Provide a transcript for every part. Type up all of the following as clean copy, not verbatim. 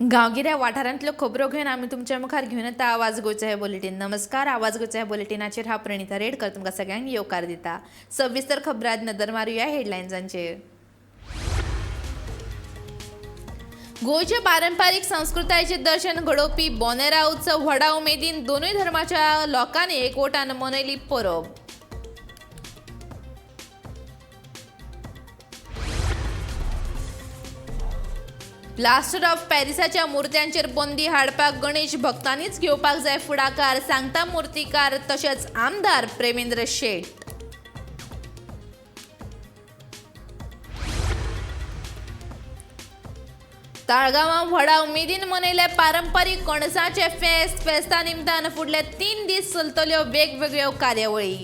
गांवगिऱ्या वाठारांतल्यो खबरो घेवन आमी तुमच्या मुखार घेवन येता आवाज गोंयचो हे बुलेटिन. नमस्कार, आवाज गोंयचो हे बुलेटिनाचेर हांव प्रणिता रेडकर तुमकां सगळ्यांक येवकार दिता. सविस्तर खबरांत नदर मारूया हेडलायन्सांचेर. गोंयचे पारंपारीक संस्कृतायेचे दर्शन घडोवपी बोनेरा उत्सव व्हडा उमेदीन दोनूय धर्माच्या लोकांनी एकवटान मनयली परब. प्लास्टर ऑफ पॅरिसाच्या मुर्त्यांचेर बंदी हाडपाक गणेश भक्तांनीच घेवपाक जाय फुडाकार, सांगता मुर्तीकार तशेंच आमदार प्रेमेंद्र शेट. ताळगांवां व्हडा उमेदीन मनयले पारंपारीक कणसाचे फेस्ता निमतान फुडले 3 दीस चलतल्यो वेगवेगळ्यो कार्यावळी.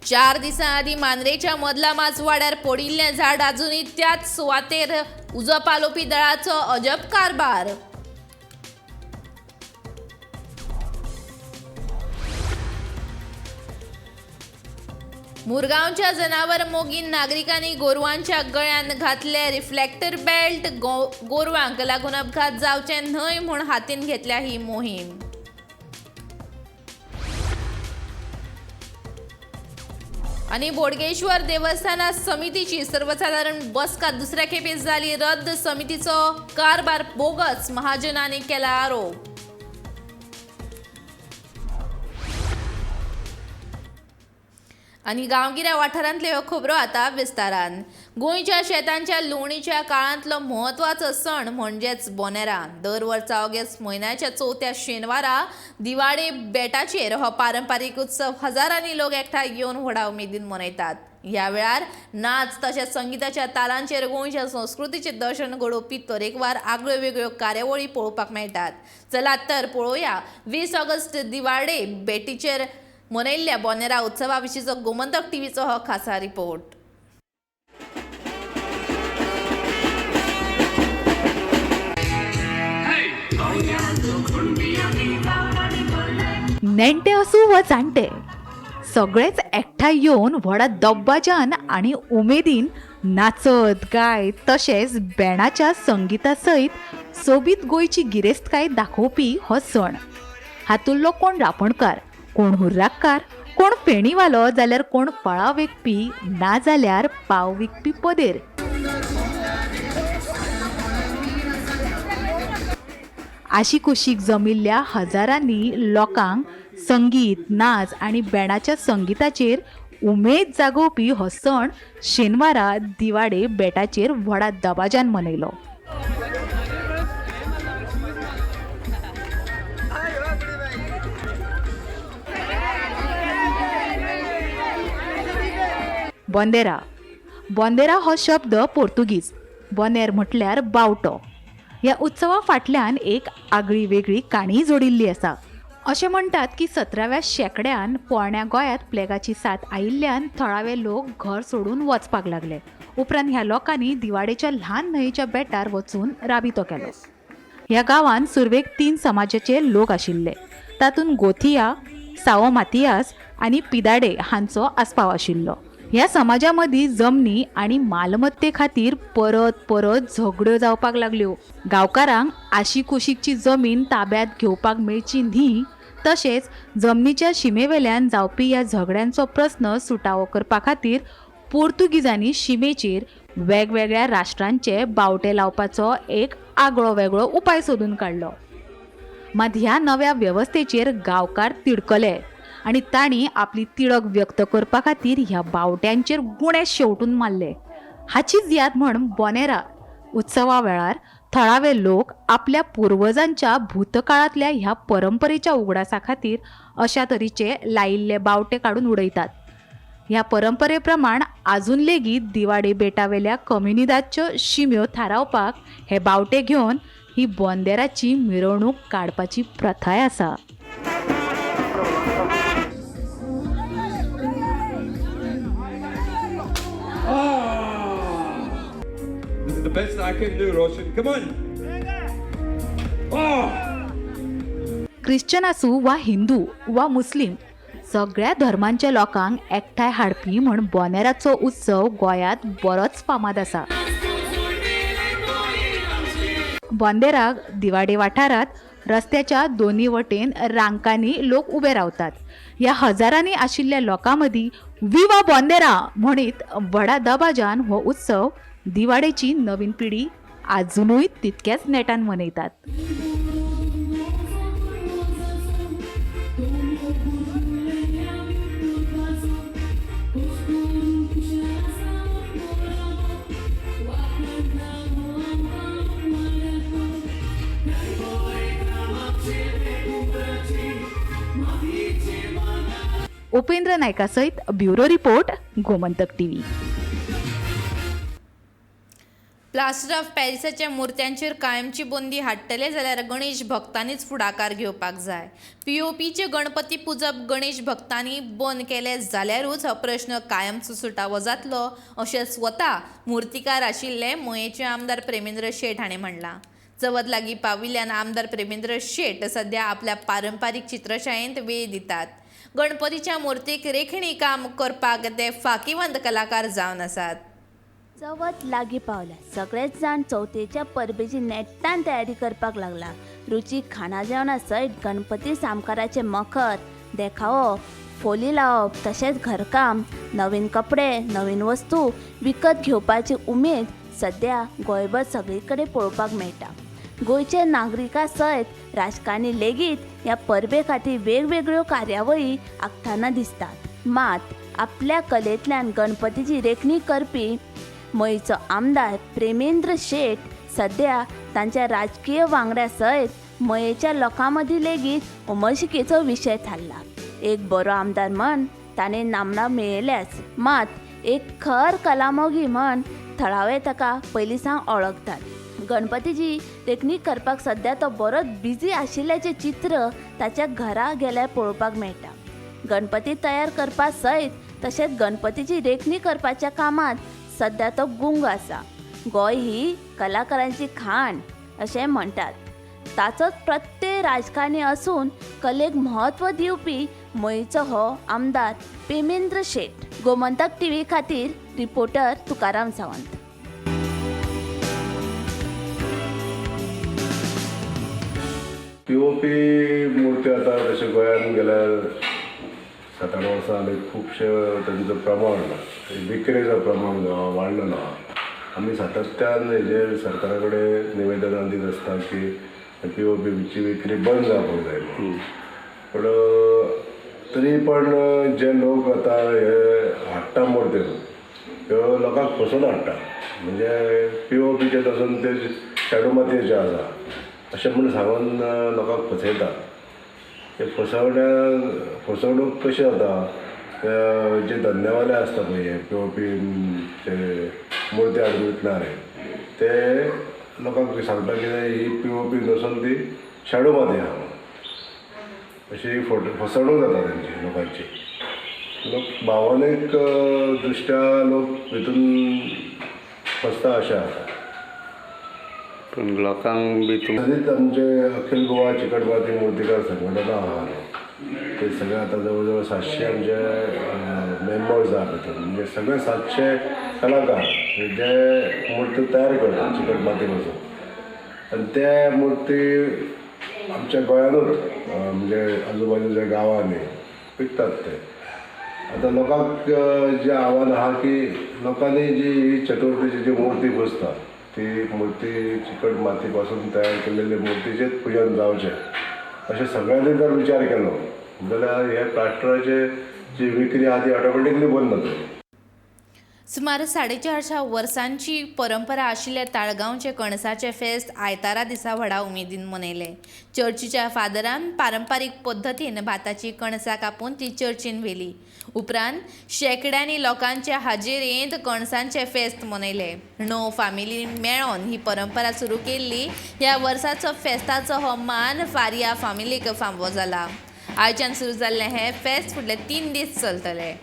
चार दिसां आदीं मांद्रेच्या मदला माजवाड्यार पडिल्लें झाड अजुनूय त्याच सुवातेर उजो पालोवपी दळाचो अजब कारबार. मुरगांवच्या जनावर मोगीन नागरिकांनी गोरवांच्या गळ्यान घातले रिफ्लेक्टर बेल्ट. गोरवांक लागून अपघात जावचे न्हय म्हूण हातीन घेतल्या ही मोहीम. आनी बोडगेश्वर देवस्थान समितीची सर्वसाधारण बसका दुसऱ्या खेपे जाली रद्द. समितीचो कारभार बोगस, महाजनांनी केला आरोप. आनी गांवगिऱ्या वाठारांतल्यो ह्यो खबरो आतां विस्तारान. गोंयच्या शेतांच्या लुवणीच्या काळांतलो म्हत्वाचो सण म्हणजेच बोनेरा. दर वर्सा ऑगस्ट म्हयन्याच्या 4थ्या शेनवारा दिवाळे बेटाचेर हो पारंपारीक उत्सव हजारांनी लोक एकठांय येवन व्हडा उमेदीन मनयतात. ह्या वेळार नाच तशेंच संगीताच्या तालांचेर गोंयच्या संस्कृतीचें दर्शन घडोवपी तरेकवार आगळ्यो वेगळ्यो कार्यावळी पळोवपाक मेळटात. चलात तर पळोवया 20 ऑगस्ट दिवाळे बेटीचेर मनयल्ल्या बोनेरा उत्सवा विशींचो गोमंतक टीव्हीचो हो खासा रिपोर्ट. नेण्टे असू वा जाणटे सगळेच एकठांय येवन व्हडा दब्बाजान आनी उमेदीन नाचत गायत तशेंच बेणाच्या संगिता सयत सोबीत गोंयची गिरेस्तकाय दाखोवपी हो सण. हातुल्लो कोण रापणकार, कोण हुर्राककार, कोण फेणीवालो, जाल्यार कोण फळां विकपी, ना जाल्यार पाव विकपी पदेर. आशी कुशीक जमिल्ल्या हजारांनी लोकांक संगीत, नाच आनी बेणाच्या संगिताचेर उमेद जागोवपी हो सण शेनवारा दिवाळे बेटाचेर व्हडा दबाजान मनयलो. बोंदेरा. बोंदेरा हो शब्द पोर्तुगीज. बोनेर म्हटल्यार बावटो. ह्या उत्सवा फाटल्यान एक आगळी वेगळी काणी जोडिल्ली आसा. अशें म्हणटात की 17व्या शेंकड्यान पोरण्या गोंयांत प्लेगाची साथ आयिल्ल्यान थळावे लोक घर सोडून वचपाक लागले. उपरांत ह्या लोकांनी दिवाडेच्या ल्हान न्हंयच्या बेटार वचून राबितो केलो. ह्या गांवांत सुरवेक 3 समाजाचे लोक आशिल्ले. तातूंत गोथिया, सावो मातियास आनी पिदाडे हांचो आस्पाव आशिल्लो. ह्या समाजा मदीं जमनी आनी मालमत्ते खातीर परत परत झगड्यो जावपाक लागल्यो. गांवकारांक आशी कुशीकची जमीन ताब्यात घेवपाक मेळची न्ही, तशेंच जमनीच्या शिमेवेल्यान जावपी ह्या झगड्यांचो प्रस्न सुटावो करपा खातीर पोर्तुगीजांनी शिमेचेर वेगवेगळ्या राष्ट्रांचे बावटे लावपाचो एक आगळो वेगळो उपाय सोदून काडलो. मात ह्या नव्या वेवस्थेचेर गांवकार तिडकले आनी तांणी आपली तिडक व्यक्त करपा खातीर ह्या बावट्यांचेर गुणे शेवटून मारले. हाचीच याद म्हण बोनेरा उत्सवा वेळार थळावे लोक आपल्या पुर्वजांच्या भूतकाळांतल्या ह्या परंपरेच्या उगडासा खातीर अशा तरेचे लायिल्ले बावटे काडून उडयतात. ह्या परंपरे प्रमाण आजून लेगीत दिवाडे बेटावेल्या कम्युनिदाच्यो शिम्यो थारावपाक हे बावटे घेवन ही बोंदेराची मिरवणूक काडपाची प्रथाय आसा. This is the best I can do, Roshan. Come on. Christian आसूं वा हिंदू वा मुस्लीम सगळ्या धर्मांच्या लोकांक एकठांय हाडपी म्हण बोनेराचो उत्सव गोंयांत बरोच फामाद आसा. बोंदेराक दिवाडे वाठारात रस्त्याच्या दोन्ही वटेन रांकांनी लोक उबे रावतात. ह्या हजारांनी आशिल्ल्या लोकां मदीं विवा बोंदेरा म्हणीत व्हडा दबाज्यान हो उत्सव दिवाडेची नवीन पिढी आजुनूय तितक्याच नेटान मनयतात. उपेंद्र नायका सयत bureau report, Gomantak TV. Plaster of पॅरिसाच्या मुर्त्यांचेर कायमची बंदी हाडटले जाल्यार गणेश भक्तांनीच फुडाकार घेवपाक जाय. पीओपीचे गणपती पुजप गणेश भक्तांनी बंद केले जाल्यारूच हो प्रश्न कायमचो सुटावो जातलो अशें स्वता मुर्तीकार आशिल्ले मयेचे आमदार प्रेमेंद्र शेट हाणें म्हणलां. चवथ लागीं पाविल्ल्यान आमदार प्रेमेंद्र शेट सध्या आपल्या पारंपारीक चित्रशायेंत वेळ दितात. गणपतीच्या मुर्तीक रेखणी काम करपाक ते फाकीवंत कलाकार जावन आसात. चवथ लागीं पावल्या, सगळेच जाण चवथेच्या परबेची नेटान तयारी करपाक लागला. रुचीक खाणा जेवणा सयत गणपती सामकाराचे मखर, देखावो, फोली लावप, तशेंच घरकाम, नवीन कपडे, नवीन वस्तू विकत घेवपाची उमेद सध्या गोंयभर सगळे कडेन पळोवपाक मेळटा. गोंयचे नागरिकां सयत राजकारणी लेगीत ह्या परबे खातीर वेगवेगळ्यो कार्यावळी आंखतना दिसतात. मात आपल्या कलेंतल्यान गणपतीची रेखणी करपी मयेचो आमदार प्रेमेंद्र शेट सध्या तांच्या राजकीय वांगड्या सयत मयेच्या लोकां मदीं लेगीत उमळशिकेचो विशय थारला. एक बरो आमदार म्हण ताणें नामना मेळयल्याच, मात एक खर कलामोगी म्हण थळावे ताका पयलीं सावन वळखतात. गणपतीची रेखणी करपाक सध्या तो बरोच बिजी आशिल्ल्याचें चित्र ताच्या घरा गेल्यार पळोवपाक मेळटा. गणपती तयार करपा सयत तशेंच गणपतीची रेखणी करपाच्या कामात सध्या तो गुंग आसा. गोंय ही कलाकारांची खाण अशें म्हणटात. ताचोच प्रत्येक राजकारणी असून कलेक म्हत्व दिवपी मयेचो हो आमदार प्रेमेंद्र शेट. गोमंतक टीव्ही खातीर रिपोर्टर तुकाराम सावंत. पीओपी मूर्ती आता तशें गोंयांत गेल्यार 7-8 वर्सां जालीं खुबशे तांचो प्रमाण विक्रेचो प्रमाण वाडलेलो आहा. आमी सातत्यान हेजेर सरकारा कडेन निवेदनां दीत आसता की पीओपीची विक्री बंद जावपाक जाय. पण तरी पण जे लोक आतां हे हाडटा मूर्त्यो ह्यो लोकांक फसोवन हाडटा. म्हणजे पीओपीचे पासून ते शेडो मातयेचे आसा अशें म्हणून सांगून लोकांक फसयता. ते फसवणूक कशी जाता, जे धंदेवाले आसता पळय हे पीओपीचे मूर्ती हाडून विकणारे ते लोकांक सांगता की ही पीओपी नसून ती शेडो माती आहा अशी फसवणूक जाता तेंची लोकांची. लोक भावनीक दृश्ट्या लोक हितून फसता अशें आसा. पण लोकांक बी सदींच आमचे अखिल गोवा चिकटमाती मूर्तीकार संघटना आहा ते सगळे आता जवळजवळ 700 आमचे मेंबर्स आहात तितून. म्हणजे सगळे 700 कलाकार जे मूर्ती तयार करतात चिकटमाती पासून. आणि त्या मूर्ती आमच्या गोंयांतूच म्हणजे आजूबाजूच्या गांवांनी विकतात ते. आता लोकांक जें आव्हान आहा की लोकांनी जी चतुर्थीची जी मूर्ती पुजता ती मूर्ती चिकट माती पासून तयार केलेले मूर्तीचेच पूजन जावचें अशें सगळ्यांनी जर विचार केलो जाल्यार हे प्लास्टराचे जी विक्री आहा ती ऑटोमॅटिकली बंद जातली. सुमार 450 वर्सांची परंपरा आशिल्ले ताळगांवचे कणसाचे फेस्त आयतारा दिसा व्हडा उमेदीन मनयले. चर्चीच्या फादरान पारंपारीक पद्दतीन भाताची कणसां कापून ती चर्चीन व्हेली. उपरांत शेकड्यांनी लोकांच्या हाजेरेंत कणसांचे फेस्त मनयले. णव फामिलीन मेळोन ही परंपरा सुरू केल्ली. ह्या वर्साचो फेस्ताचो हो मान फारिया फामिलीक फावो जाला. आयच्यान सुरू जाल्लें हें फेस्त फुडले 3 दीस चलतले.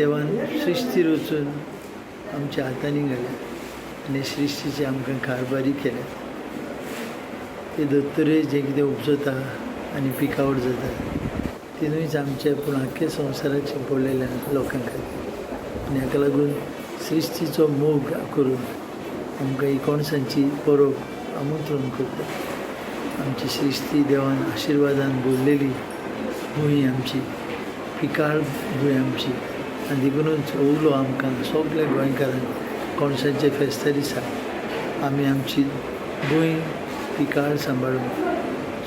देवान सृश्टी रचून आमच्या हातांनी घाल्या आनी सृश्टीची आमकां कारभारी केल्या. ते दोतोरे जें कितें उपजता आनी पिकावट जाता तिनूच आमचे पूण आख्खे संवसाराचे पडलेल्या लोकां खातीर. आनी हाका लागून सृश्टीचो मोग करून आमकां ही कोणसांची परब आमंत्रण करता. आमची सृश्टी देवान आशिर्वादान भरलेली भूंय आमची, पिकाळ भूंय आमची, आनी देखूनच ओवलो आमकां सगल्या गोंयकारांक कोणसांचे फेस्ता दिसा आमी आमची भूंय पिकाळ सांबाळून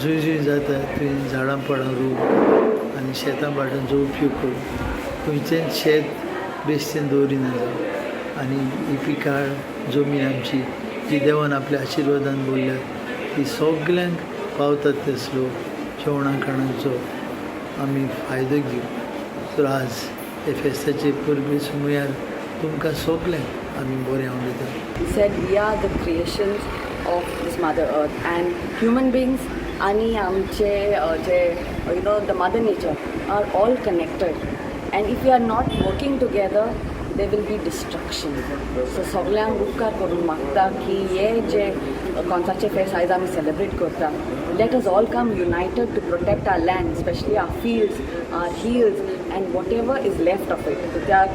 जंय जंय जाता थंय झाडां पाडां रोवून आनी शेतां भाटांचो उपयोग करून खंयचेंच शेत बेश्टेन दवरिना जावं आनी ही पिकाळ जमीन आमची जी देवान आपल्या आशिर्वादान भरल्या ती सगल्यांक पावतात तसलो जेवणा खाणांचो आमी फायदो घेवं. तर आज हे फेस्ताचे परबे सुमयार तुमकां सगल्यांक आमी बरें आवडटा. He said we are the creations of this Mother Earth and human beings आणि आमचे जे the mother nature are all connected and if we are not working together there will be destruction. So सगळ्यांक उपकार करून मागता की हे जे कोणसाचे फेस्त आयज आमी सेलिब्रेट करता let us all come united to protect our land, especially our fields, our hills and whatever is left of it. So त्याक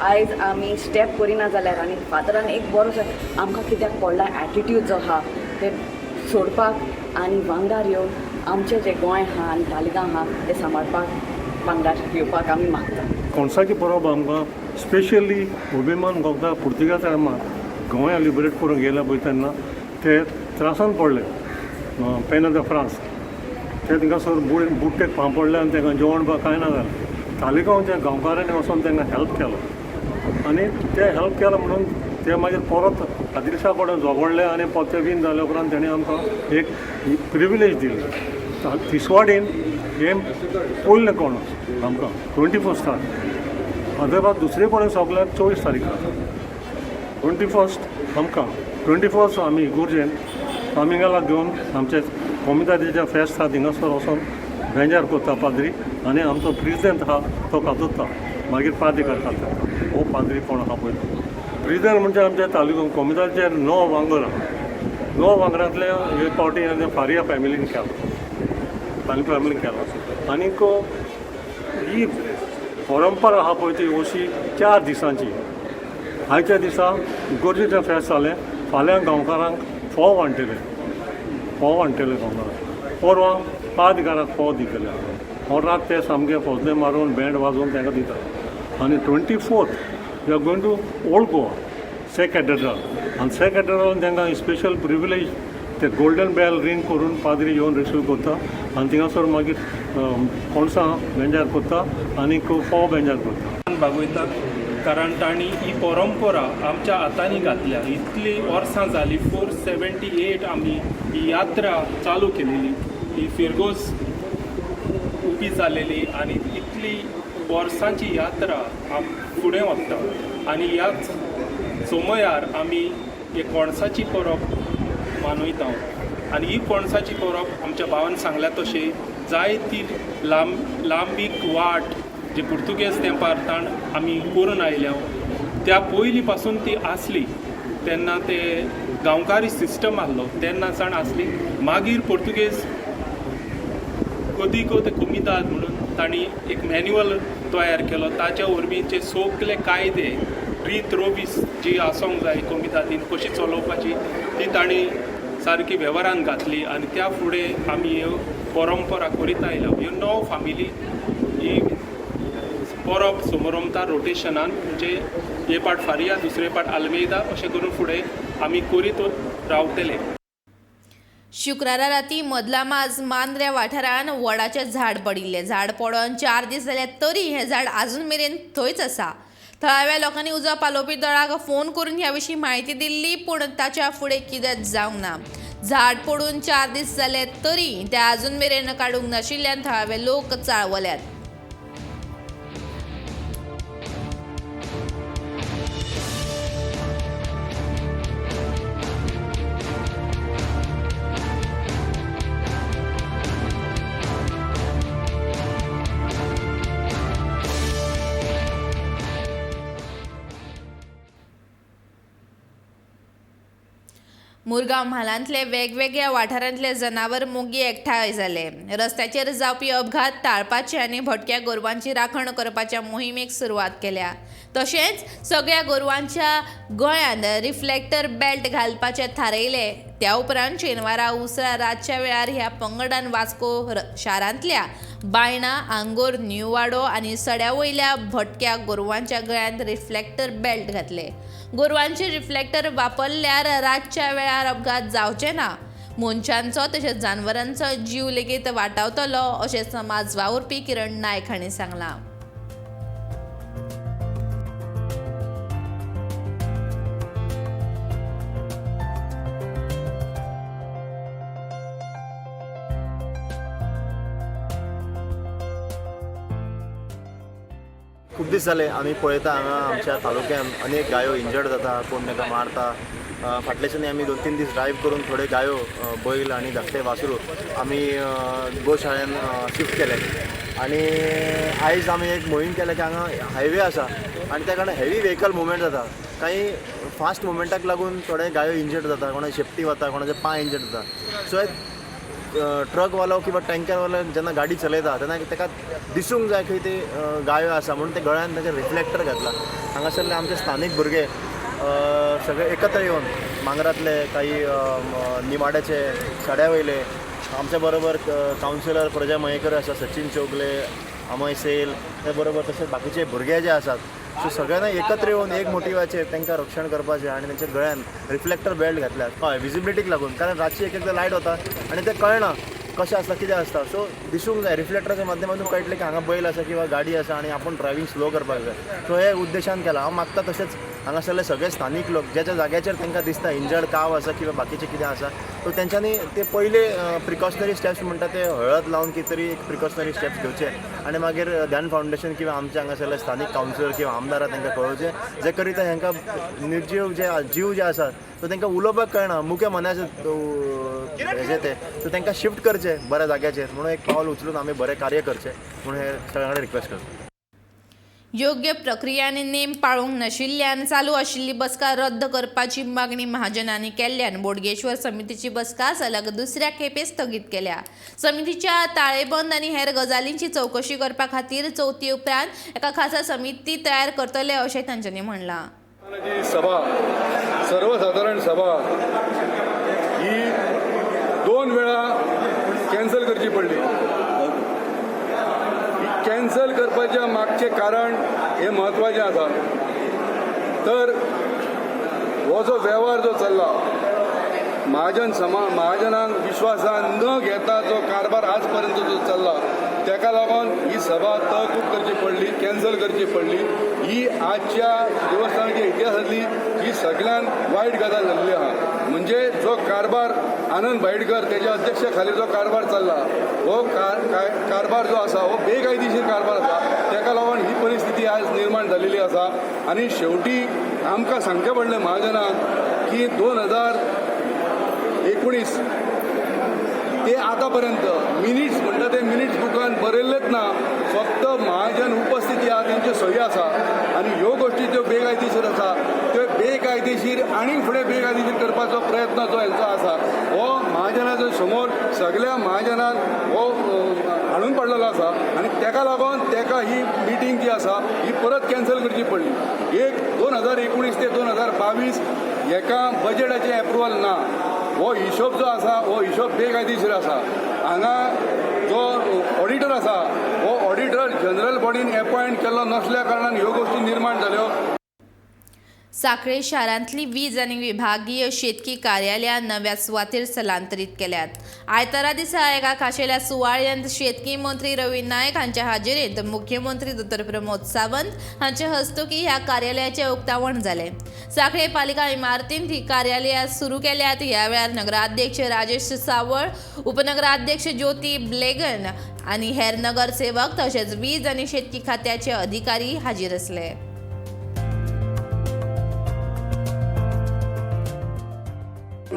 आयज आमी स्टेप करिना जाल्यार आनी फादरान एक बरोसो आमकां कित्याक पडला एटिट्यूड जो आहा ते सोडपाक आनी वांगडार येवन आमचें जें गोंय आहा आनी तालिगांव आहा तें सांबाळपाक वांगडार येवपाक आमी मागता. कोणसाची परब आमकां स्पेशली अभिमान गोगदा पुर्तुगेज टायमार गोंया लिबरेट करून गेले पळय तेन्ना ते त्रासान पडले पेन ऑफ द फ्रांस. ते थिंगासर बुट्टेक फाम पडले आनी तांकां जेवण कांय ना जालें. तालिगांवच्या गांवकारांनी वचून तांकां हेल्प केलो आनी ते हेल्प केलो म्हणून ते मागीर परत आदिलशा कडेन झगडले आनी पत्तेबीन जाले उपरांत तेणी आमकां एक प्रिविलेज दिली. तिसवाडीन हे पयलें कोणस आमकां 21 अदरवायज दुसरे कडेन सगळ्याक 24 तारीख 21 आमकां 21 आमी इगोर्जेन फार्मिंगाला घेवन आमचे कोमिताचें फेस्त आसा थिंगासर वचून बेंजार करता पाद्री आनी आमचो प्रेजिडेंट आहा तो कातुरता मागीर पाद्रीकार खाता. हो पाद्री कोण आहा पळय प्रेजिडेंट म्हणजे आमच्या तालुका कोमिताचे 9 वांगड आहा. 9 वांगडांतले एक पावटी फारिया फॅमिलीन केलो आनीक ही परंपरा आहा पळय ती अशी 4 दिसांची. आयच्या दिसा इगोर्जेचें फेस्त जालें. फाल्यां गांवकारांक फोव वांटले गांवकारांक. परवां पाद्रीकाराक फोव दितले. हो रात ते सामके फोजले मारून बँड वाजोवन तांकां दिता आनी 24 we are going to old Goa Se cathedral आनी से कॅथेड्रलान तांकां स्पेशल प्रिविलेज ते गोल्डन बेल रिंग करून पाद्री येवन रिसीव करता आनी थिंगासर मागीर कोणसां बेंजार करता आनीक फोव बेंजार करता. भागयता कारण तांणी ही परंपरा आमच्या हातांनी घातल्या. इतली वर्सां जालीं 478 आमी ही यात्रा चालू केलेली. ही फिरगोस उबी जालेली आनी इतली वर्सांची यात्रा फुडें वता आनी ह्याच सोमयार आमी हे कोणसाची परब मनयता. आनी ही पणसाची परब आमच्या भावान सांगल्या तशी जायती लांबीक वाट जी पुर्तुगेज तेंपार आमी करून आयल्या त्या पयलीं पासून ती आसली. तेन्ना ते गांवकारी सिस्टम आहलो तेन्ना सावन आसली. मागीर पुर्तुगेज कदीक ते कोमिताद म्हणून तांणी एक मॅन्युअल तयार केलो. ताच्या वरवींचे सगळे कायदे रीत रोवीस जी आसूंक जाय कोमितादीन कशी चलोवपाची ती तांणी सारकी वेव्हारांत घातली आनी त्या फुडें आमी ह्यो परंपरा करीत आयल्या. ह्यो 9 फामिली ही परब समारंभता रोटेशनान म्हणजे हे पाट फारिया दुसरे पाट आल्मेदा अशें करून फुडें आमी करीत रावतले. शुक्रारा राती मदलामाज मांद्र्या वाठारान वडाचें झाड पडिल्लें. झाड पडोन 4 दीस जाले तरी हें झाड आजून मेरेन थंयच आसा. थळाव्या लोकांनी उजो पालोवपी दळाक फोन करून ह्या विशीं म्हायती दिल्ली पूण ताच्या फुडें कितेंच जावंक ना. झाड पडून 4 दीस जाले तरी तें आजून मेरेन काडूंक नाशिल्ल्यान थळावे लोक चाळवल्यात. मुरगांव म्हालांतले वेगवेगळ्या वाठारांतले जनावर मोगी एकठांय जाले. रस्त्याचेर जावपी अपघात टाळपाचे आनी भटक्या गोरवांची राखण करपाच्या मोहिमेक सुरवात केल्या. तशेंच सगळ्या गोरवांच्या गळ्यांत रिफ्लेक्टर बेल्ट घालपाचे थारायले. त्या उपरांत शेनवारा उसरा रातच्या वेळार ह्या पंगडान वास्को शारांतल्या बायणा, आंगोर, न्यू वाडो आनी सड्या वयल्या भटक्या गोरवांच्या गळ्यांत रिफ्लेक्टर बेल्ट घातले. गोरवांचे रिफ्लेक्टर वापरल्यार रातच्या वेळार अपघात जावचे ना. मनशांचो तशेंच जानवरांचो जीव लेगीत वाटावतलो अशें समाज वावुरपी किरण नायक हांणी सांगलां. खूब दीस जाले आमी पळयता हांगा आमच्या तालुक्यांत अनेक गायो इंजर्ड जाता, कोण ताका मारता. फाटल्याच्यानी आमी 2-3 दीस ड्रायव्ह करून थोडे गायो, बैल आनी धाकटे वासरू आमी गोशाळेन शिफ्ट केले. आनी आयज आमी एक मोहीम केल्या की हांगा हायवे आसा आनी त्या कारणान हेवी व्हेकल मुवमेंट जाता. काही फास्ट मुवमेंटाक लागून थोडे गायो इंजर्ड जाता, कोणाचे शेपटी वता, कोणाचे पांय इंजर्ड जाता. सो ट्रकवालो किंवा टँकरवालो जेन्ना गाडी चलयता तेन्ना ताका दिसूंक जाय खंय ते गायो आसा म्हणून ते गळ्यान ताचे रिफ्लेक्टर घातला. हांगासरले आमचे स्थानीक भुरगे सगळे एकत्र येवन मांगरातले, काही निमाड्याचे, सड्या वयले, आमच्या बरोबर कावन्सिलर प्रजा मयेकर आसा, सचिन चौगले, अमय सेल, ते बरोबर तशेंच बाकीचे भुरगे जे आसात. सो सगळ्यांना एकत्र येवन एक मोटिवाचेर तांकां रक्षण करपाचें आनी तांच्या गळ्यान रिफ्लेक्टर बेल्ट घातल्यात. हय, विजिबिलिटीक लागून, कारण रातची एकदा लायट वता आनी ते कळना कशें आसता, कितें आसता. सो दिसूंक जाय, रिफ्लेक्टराच्या माध्यमातून कळटलें की हांगा बैल आसा किंवा गाडी आसा आनी आपूण ड्रायव्हिंग स्लो करपाक जाय. सो हे उद्देशान केला. हांव मागता तशेंच हांगासरले सगळे स्थानीक लोक ज्या जाग्याचेर तांकां दिसता इंजर्ड काव आसा किंवा बाकीचें कितें आसा, सो तेंच्यांनी ते पयले प्रिकॉशनरी स्टेप्स म्हणटा ते हळद लावन कितें तरी एक प्रिकॉशनरी स्टेप्स घेवचे आनी मागीर ध्यान फावंडेशन किंवा आमच्या हांगासरले स्थानीक कावन्सिलर किंवा आमदारां तांकां कळोवचें, जे करिता हांकां निर्जीव जीव जे आसात सो तांकां उलोवपाक कळना, मुख्य मनाचे हेजे ते, सो तांकां शिफ्ट करचे बऱ्या जाग्याचेर म्हणून एक पावल उचलून आमी बरें कार्य करचें म्हणून हे सगळ्यां कडेन रिक्वेस्ट करता. योग्य प्रक्रिया आनी नेम पाळूंक नाशिल्ल्यान चालू आशिल्ली बसका रद्द करपाची मागणी महाजनांनी केल्ल्यान बोडगेश्वर समितीची बसका सलग दुसऱ्या खेपे स्थगीत केल्या. समितीच्या ताळेबंद आनी हेर गजालींची चवकशी करपा खातीर चवथी उपरांत एका खासा समिती तयार करतले अशें तांच्यांनी म्हणलां. सभा, सर्वसाधारण सभा ही 2 वेळा कॅन्सल करची पडली. कॅन्सल करपाच्या मागचे कारण हे महत्वाचें आसा. तर हो जो वेव्हार जो चल्ला, महाजनांक विश्वासान न घेता जो कारभार आज पर्यंत जो चल्ला, ताका लागून ही सभा तहकूब करची पडली, कॅन्सल करची पडली. ही आजच्या देवस्थानाच्या इतिहासातली ही सगळ्यात वायट गजाल जाल्ली आहा. म्हणजे जो कारभार आनंद भाईटकर त्याच्या अध्यक्षाखाली जो कारभार चालला, हो कारभार जो आसा हो बेकायदेशीर कारभार आसा. ताका लागून ही परिस्थिती आज निर्माण जालेली आसा. आनी शेवटी आमकां सांगचें पडलें महाजनांक की 2019 ते आतापर्यंत मिनिट्स म्हणटा ते मिनिट्स बुकान बरयल्लेच ना. फक्त महाजन उपस्थिती आहा तेंच्यो सही आसा आनी ह्यो गोष्टी ज्यो बेकायदेशीर आसा त्यो बेकायदेशीर आनी फुडें बेकायदेशीर करपाचो प्रयत्न जो हेंचो आसा हो महाजनाच्या समोर सगळ्या महाजनान हो हाडून पडलेलो आसा. आनी ताका लागून ताका ही मिटींग जी आसा ही परत कॅन्सल करची पडली. 2019 ते 2022 हेका बजेटाचें एप्रुवल ना. हो हिशोब जो आसा हो हिशोब बेकायदेशीर आसा. हांगा जो ऑडिटर आसा हो ऑडिटर जनरल बॉडीन अपॉयंट केल्लो नसल्या कारणान ह्यो गोष्टी निर्माण जाल्यो. सांखळे शारांतली 20 आनी विभागीय शेतकी कार्यालयां नव्या सुवातेर स्थलांतरीत केल्यात. आयतारा दिसा एका खाशेल्या सुवाळ्यांत शेतकी मंत्री रवी नायक हांच्या हाजेरींत मुख्यमंत्री डॉ प्रमोद सावंत हांचे हस्तुकी ह्या कार्यालयाचें उक्तावण जालें. सांखळे पालिका इमारतींत ही कार्यालयां सुरू केल्यात. ह्या वेळार नगराध्यक्ष राजेश सावळ, उपनगराध्यक्ष ज्योती ब्लेगन आनी हेर नगरसेवक तशेंच 20 आनी शेतकी खात्याचे अधिकारी हाजीर आसले.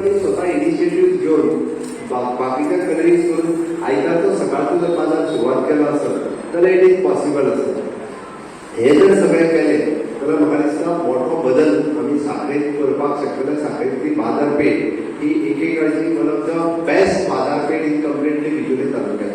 स्वतः इनिशिएटिव्ह घेऊन बाकीच्या कडेन करून आयतारचो सकाळचो जर बाजार सुरवात केलो आसत जाल्यार इट इज पॉसिबल आसत. हे जर सगळें केलें जाल्यार म्हाका दिसता मोठो बदल आमी सांखळेंत करपाक शकतले. सांखळेंतली बाजारपेठ ही एकेकाळची वन ऑफ द बेस्ट बाजारपेठ इन कंप्लिटली बिचोली तालुक्यात.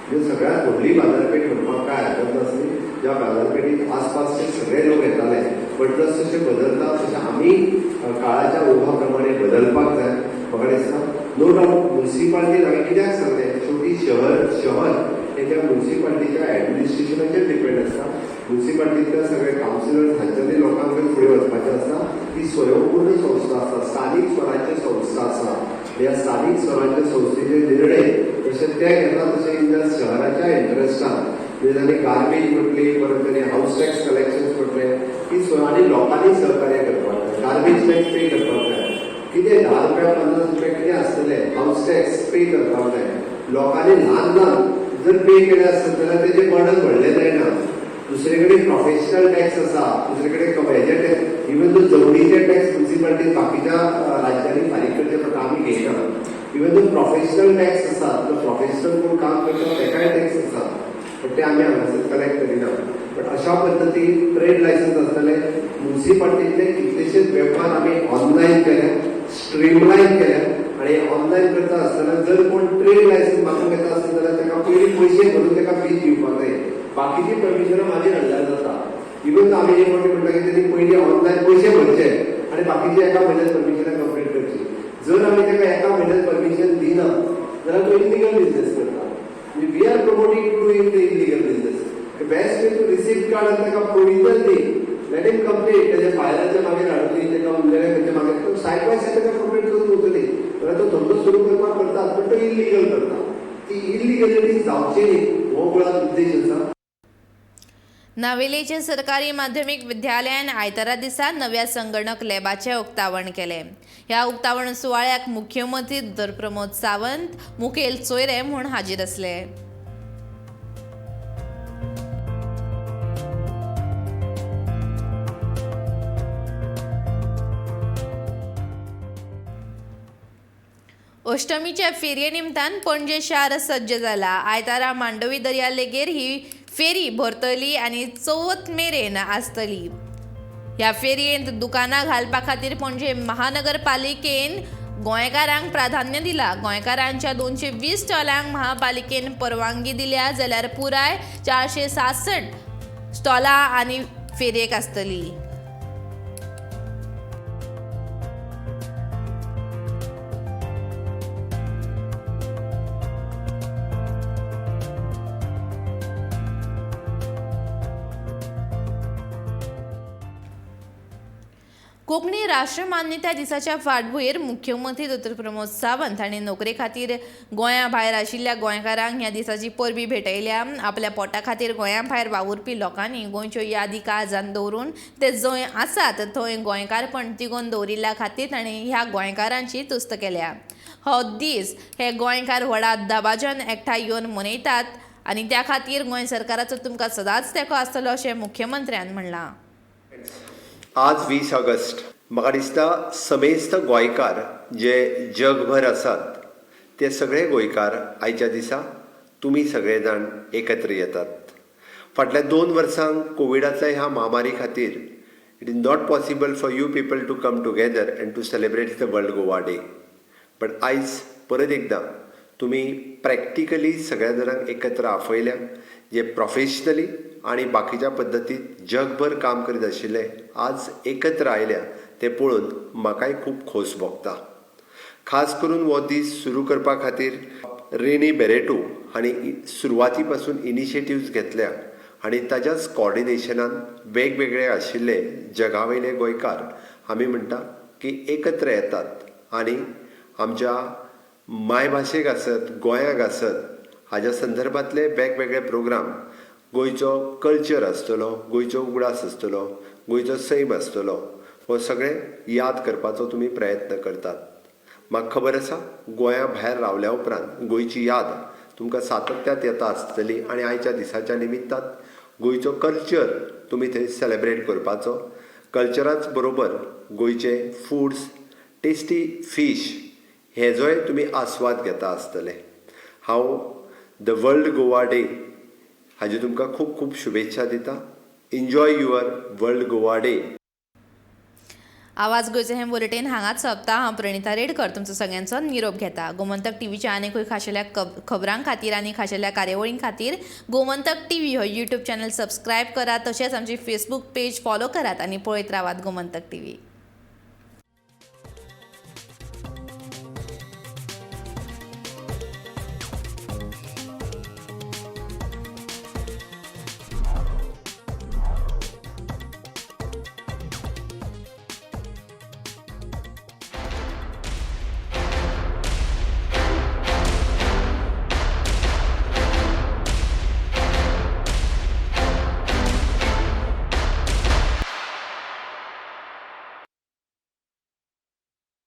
म्हणजे सगळ्यात व्हडली बाजारपेठ म्हणपाक काय हरकत नासली. ज्या बाजारपेठीत आसपासचे सगळे लोक येताले, पण जसे बदलतात तसे आम्ही काळाच्या ओघाप्रमाणे बदलपाक जाय. म्हाका दिसता नो डावट म्युन्सिपाल्टीन हांवें कित्याक सांगलें, शेवटी शहर हे त्या म्युन्सिपाल्टीच्या ऍडमिनिस्ट्रेशनाचेर डिपेंड आसता. म्युन्सिपाल्टींतल्या सगळे कावन्सिलर्स हांच्यानी लोकांक फुडें वचपाचें आसता. ती स्वयंपूर्ण संस्था आसता, स्थानीक स्वराज्य संस्था आसा. ह्या स्थानीक स्वराज्य संस्थेचे निर्णय जसे ते घेता तसे शहराच्या इंटरेस्टान म्हणजे तांणी गार्बेज म्हटली, परत तांणी हाऊस टॅक्स कलेक्शन म्हटले, की आनी लोकांनी सहकार्य करपाक जाय. गार्बेज टॅक्स पे करपाक जाय. कितें 10 रुपया 50 रुपया कितें आसतले हाऊस टॅक्स पे करपाक जाय. लोकांनी ल्हान जर पे केले आसत जाल्यार तेजें बर्डन व्हडलें जायना. दुसरे कडेन प्रोफेशनल टॅक्स आसा, दुसरे कडेन हेजे टॅक्स, इवन दो जवळीचे टॅक्स म्युन्सिपाल्टी बाकीच्या राज्यांनी फारीक करचे पडटा, आमी घेयना. इवन दो प्रोफेशनल टॅक्स आसा, तो प्रोफेशनल कोण काम करता तेकाय टॅक्स आसा, पण ते आमी हांगासर कलेक्ट करिना. पण अशा पद्दतीन ट्रेड लायसन्स आसतले. म्युन्सिपाल्टीतले कितलेशेच वेपार आमी ऑनलायन केले, स्ट्रीमलायन केले. आणि ऑनलायन करता आसतना जर कोण ट्रेड लायसन्स मागूंक येता आसत जाल्यार ताका पयलीं पयशे भरून ताका फीज दिवपाक जाय. बाकीची परमिशनां मागीर हाडल्यार जाता. इवन आमी एक फावटी म्हणटा की तेणी पयलीं ऑनलायन पयशे भरचे आनी बाकीची एका म्हयन्यात परमिशनां कंप्लीट करची. जर आमी ताका एका म्हयन्यात परमिशन दिना जाल्यार तो इलिगल बिझनेस करता. We are promoting to do the illegal business. Best way to receipt card आनी ताका प्रोविजन दी, लेट हिम कंप्लीट. तेजे फायराच्या मागीर हाडली, ताका उरलेले खंयच्या मागीर सायड बाय सायड ताका कंप्लीट करून वतली. जाल्यार तो धंदो सुरू करपाक करता, पण तो इलिगल करता. ती इलिगलिटी जावची न्ही हो मुळात उद्देश आसा. नावेलीचे सरकारी माध्यमिक विद्यालयान आयतारा दिसा नव्या संगणक लॅबाचें उक्तावण केलें. ह्या उक्तावण सुवाळ्याक मुख्यमंत्री डॉ. प्रमोद सावंत, मुखेल सोयरे म्हूण हाजीर आसले. अष्टमीच्या फेरये निमतान पणजे शार सज्ज जाला. आयतारा मांडवी दर्यालेगेर ही फेरी भरतली आनी चवथ मेरेन आसतली. ह्या फेरयेंत दुकानां घालपा खातीर पणजे महानगरपालिकेन गोंयकारांक प्राधान्य दिला. गोंयकारांच्या 220 स्टॉलांक महापालिकेन परवानगी दिल्या, जाल्यार पुराय 466 स्टॉलां आनी फेरयेक आसतली. कोंकणी राष्ट्रमान्यता दिसाच्या फाटभुंयेर मुख्यमंत्री डॉ. प्रमोद सावंत हांणी नोकरे खातीर गोंया भायर आशिल्ल्या गोंयकारांक ह्या दिसाची परबी भेटयल्या. आपल्या पोटा खातीर गोंया भायर वावुरपी लोकांनी गोंयच्यो यादी काळजान दवरून ते जंय आसात थंय गोंयकारपण तिगोवन दवरिल्ल्या खातीर तांणी ह्या गोंयकारांची तुस्त केल्या. हो दीस हे गोंयकार व्हडा दबाज्यान एकठांय येवन मनयतात आनी त्या खातीर गोंय सरकाराचो तुमकां सदांच तेंको आसतलो अशें मुख्यमंत्र्यान म्हणलां. आज 20 ऑगस्ट. म्हाका दिसता समेस्त गोंयकार जे जगभर आसात ते सगळे गोंयकार आयच्या दिसा तुमी सगळे जाण एकत्र येतात. फाटल्या 2 वर्सांक कोविडांतल्या ह्या महामारी खातीर it is not possible for you people to come together and to celebrate the world Goa day. But आयज परत एकदां तुमी प्रॅक्टिकली सगळ्या जाणांक एकत्र आफयल्या, जे प्रोफेशनली आणि बाकीच्या पद्दतीत जगभर काम करीत आशिल्ले आज एकत्र आयल्या ते पळोवन म्हाकाय खूब खोस भोगता. खास करून हो दीस सुरू करपा खातीर रेनी बेरेटो हांणी सुरवाती पासून इनिशिएटिव्स घेतल्या आनी ताच्याच कॉर्डिनेशनान वेगवेगळे आशिल्ले जगावयले गोंयकार आमी म्हणटा की एकत्र येतात आनी आमच्या मायभाशेक आसत, गोंयाक आसत हाच्या संदर्भांतले वेगवेगळे प्रोग्राम, गोंयचो कल्चर आसतलो, गोंयचो उगडास आसतलो, गोंयचो सैम आसतलो, हो सगळें याद करपाचो तुमी प्रयत्न करतात. म्हाका खबर आसा गोंया भायर रावल्या उपरांत गोंयची याद तुमकां सातत्यात येता आसतली आनी आयच्या दिसाच्या निमित्तान गोंयचो कल्चर तुमी थंय सेलेब्रेट करपाचो. कल्चराच बरोबर गोंयचे फूड्स, टेस्टी फीश हेजोय तुमी आस्वाद घेता आसतले. हांव द वर्ल्ड गोवा डे हाजी तुमकां खूब खूब शुभेच्छा दिता. Enjoy your world Goa day. आवाज गोंयचें हें बुलेटीन हांगाच सोंपता. हांव प्रणिता रेडकर तुमचो सगळ्यांचो निरोप घेता. गोमंतक टीव्हीच्या आनीकूय खाशेल्या खबरां खातीर आनी खाशेल्या कार्यावळीं खातीर गोमंतक टीव्ही हो यूट्यूब चॅनल सबस्क्रायब करात. तशेंच आमची फेसबूक पेज फॉलो करात आनी पळयत रावात गोमंतक टीव्ही.